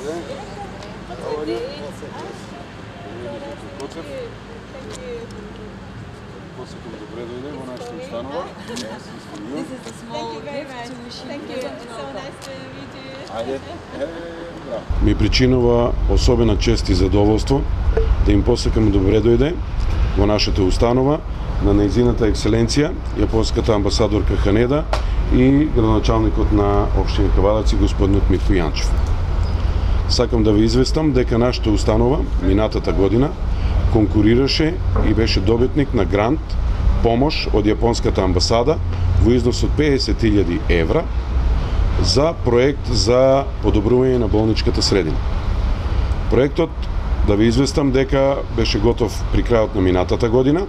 Посекам добре дойде во нашата установа. Ми причинува особена чест и задоволство да им посекам добре дойде во нашата установа на нејзината екселенција, јапонската амбасадорка Ханеда и градоначалникот на општина Кавадарци господинот Митко Јанчев. Сакам да ви известам дека нашата установа минатата година конкурираше и беше добитник на грант помош од јапонската амбасада во износ од 50.000 евра за проект за подобрување на болничката средина. Проектот, да ви известам дека беше готов при крајот на минатата година,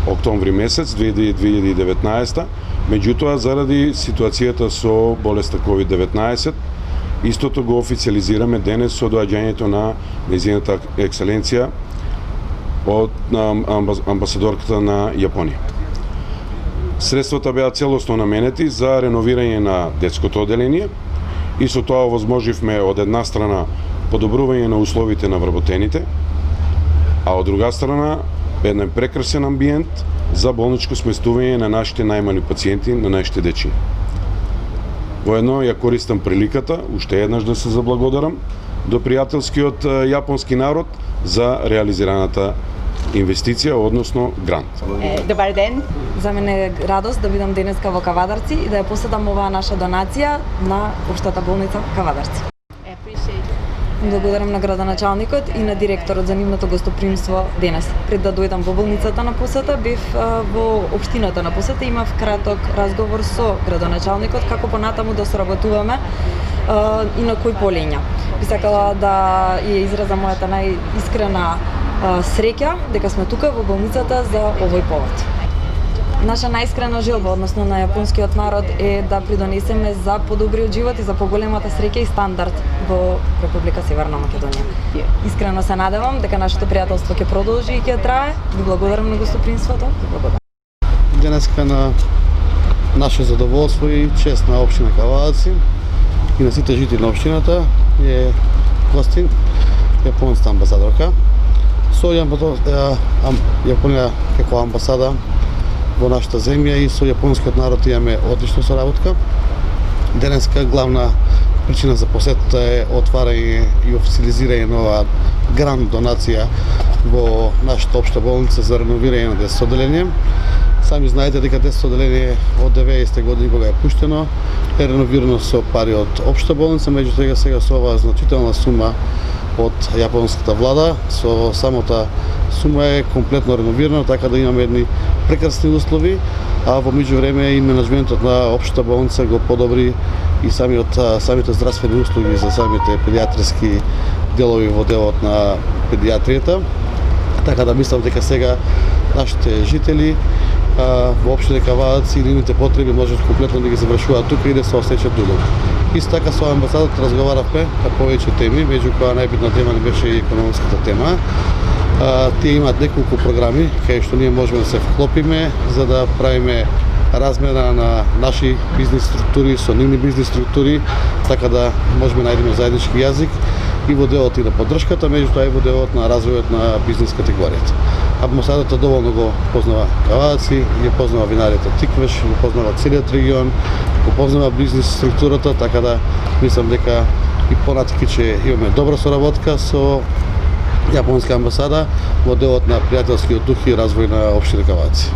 октомври месец 2019, меѓутоа заради ситуацијата со болеста COVID-19, истото го официализираме денес со доаѓањето на нејзината екселенција од амбасадорката на Јапонија. Средствата беа целосно наменети за реновирање на детското оделение и со тоа овозможивме од една страна подобрување на условите на вработените, а од друга страна еден прекрасен амбиент за болничко сместување на нашите најмали пациенти, на нашите дечиња. Воедно ја користам приликата уште еднаш да се заблагодарам до пријателскиот јапонски народ за реализираната инвестиција, односно грант. Добар ден, за мене е радост да бидам денеска во Кавадарци и да ја поседам оваа наша донација на Општата болница Кавадарци. Благодарам на градоначалникот и на директорот за нивното гостопримство денес. Пред да дојдам во болницата на посета, бев во општината на посета, имав краток разговор со градоначалникот како понатаму да соработуваме и на кои полења. Би сакала да ја изразам мојата најискрена среќа дека сме тука во болницата за овој повод. Наша најискрена желба, односно на јапонскиот народ, е да придонесеме за подобриот живот и за поголемата среќа и стандард во Република Северна Македонија. Искрено се надевам дека нашето пријателство ќе продолжи и ќе трае. Ви благодарам на гостопримството. Ви благодарам. Денеска на наше задоволство и чест на општина Кавадарци и на сите жители на општината е гостин јапонска амбасадорка. Со Јапонија како амбасада во нашата земја и со јапонскиот народ имаме одлична соработка. Денеска главна причина за посетата е отварање и официализирање на оваа гранд донација во нашата општа болница за реновирање на детско оделение. Сами знаете дека детско оделение од 90-те години кога е пуштено е реновирано со пари од општа болница, меѓутоа сега со оваа значителна сума од јапонската влада, со самата сума е комплетно реновирано, така да имаме едни прекрасни услови, а во меѓувреме и менеджментот на општата болница го подобри и самите здравствени услуги за самите педиатриски делови во делот на педиатријата. Така да мислам дека сега нашите жители во општина Кавадарци и нивните потреби можат комплетно да ги завршуваат тука и да се осеќаат долго. Исто така со амбасадата разговаравме на повеќе теми, меѓу која најбитна тема не беше и економската тема. Тие имаат неколку програми кај што ние можеме да се вклопиме за да правиме размена на наши бизнес структури со нивни бизнес структури, така да можеме да најдеме заеднички јазик и во делот и на поддршката, меѓутоа и во делот на развојот на бизнес категоријата. Амбасадата доволно го познава Кавадарци, ја познава винаријата Тиквеш, го познава целиот регион, го познава бизнес структурата, така да мислам дека и понатаки ќе имаме добра соработка со јапонска амбасада во делот на пријателскиот дух и развој на општина Кавадарци.